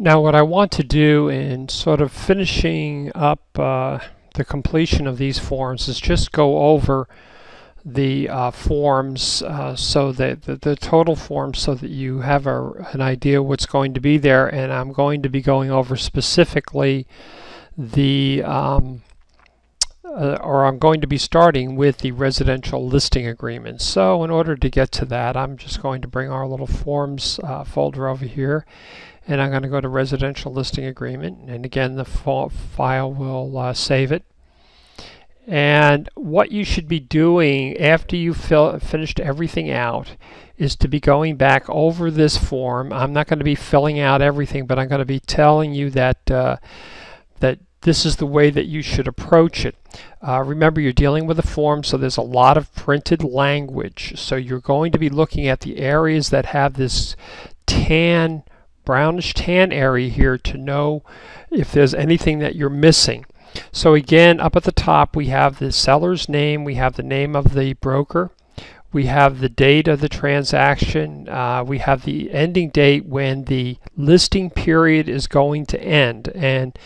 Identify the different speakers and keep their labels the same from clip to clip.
Speaker 1: Now what I want to do in sort of finishing up the completion of these forms is just go over the forms so that the total forms so that you have an idea what's going to be there, and I'm going to be going over specifically the or I'm going to be starting with the residential listing agreement. So in order to get to that, I'm just going to bring our little forms folder over here, and I'm going to go to residential listing agreement, and again the file will save it. And what you should be doing after you finished everything out is to be going back over this form. I'm not going to be filling out everything, but I'm going to be telling you that that this is the way that you should approach it. Remember, you're dealing with a form, so there's a lot of printed language. So you're going to be looking at the areas that have this tan, brownish tan area here to know if there's anything that you're missing. So again, up at the top we have the seller's name, we have the name of the broker, we have the date of the transaction, we have the ending date when the listing period is going to end, and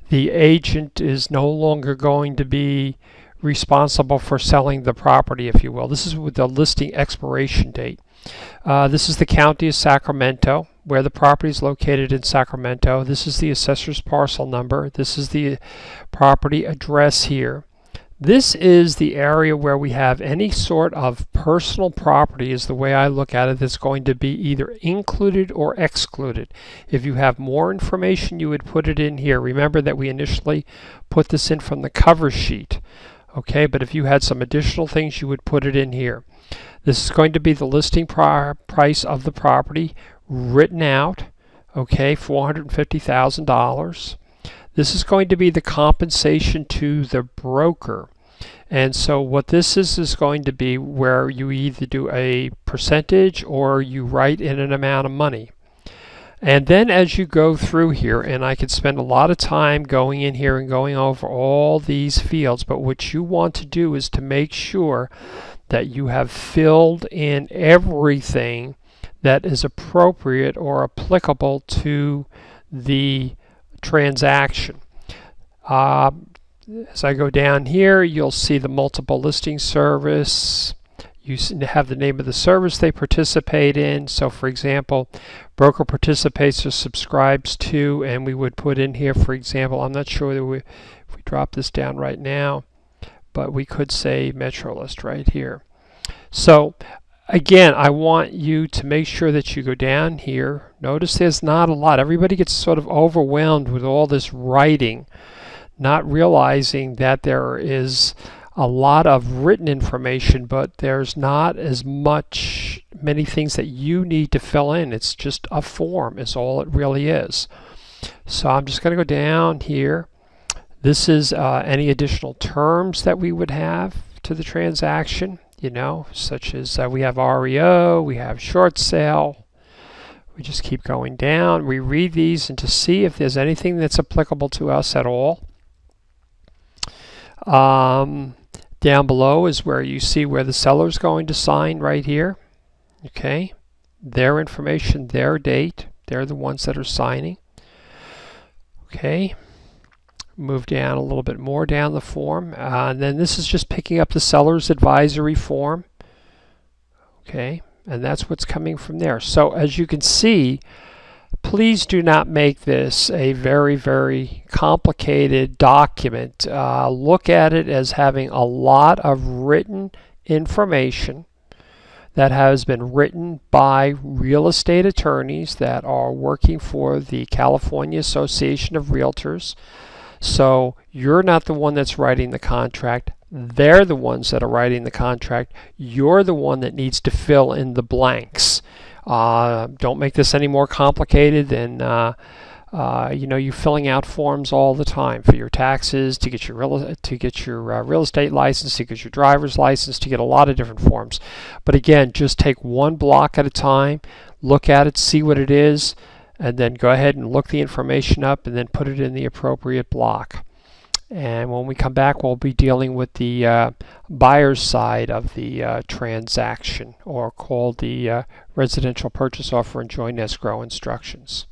Speaker 1: the agent is no longer going to be responsible for selling the property, if you will. This is with the listing expiration date. This is the county of Sacramento, where the property is located in Sacramento. This is the assessor's parcel number. This is the property address here. This is the area where we have any sort of personal property, is the way I look at it, that's going to be either included or excluded. If you have more information, you would put it in here. Remember that we initially put this in from the cover sheet. Okay, but if you had some additional things, you would put it in here. This is going to be the listing price of the property written out, okay, $450,000. This is going to be the compensation to the broker. And so what this is going to be where you either do a percentage or you write in an amount of money. And then as you go through here, and I could spend a lot of time going in here and going over all these fields, but what you want to do is to make sure that you have filled in everything that is appropriate or applicable to the transaction. As I go down here, you'll see the multiple listing service. You have the name of the service they participate in. So for example, broker participates or subscribes to, and we would put in here, for example, I'm not sure that if we drop this down right now, but we could say MetroList right here. So again, I want you to make sure that you go down here. Notice there's not a lot. Everybody gets sort of overwhelmed with all this writing, not realizing that there is a lot of written information, but there's not as many things that you need to fill in. It's just a form is all it really is. So I'm just going to go down here. This is any additional terms that we would have to the transaction, you know, such as we have REO, we have short sale. We just keep going down. We read these and to see if there's anything that's applicable to us at all. Down below is where you see where the seller is going to sign right here. Okay, their information, their date, they're the ones that are signing. Okay, move down a little bit more down the form, and then this is just picking up the seller's advisory form. Okay, and that's what's coming from there. So as you can see, please do not make this a very, very complicated document. Look at it as having a lot of written information that has been written by real estate attorneys that are working for the California Association of Realtors. So you're not the one that's writing the contract. They're the ones that are writing the contract. You're the one that needs to fill in the blanks. Don't make this any more complicated than you know, you're filling out forms all the time for your taxes, to get your real estate license, to get your driver's license, to get a lot of different forms. But again, just take one block at a time, look at it, see what it is, and then go ahead and look the information up and then put it in the appropriate block. And when we come back, we'll be dealing with the buyer's side of the transaction, or called the residential purchase offer and joint escrow instructions.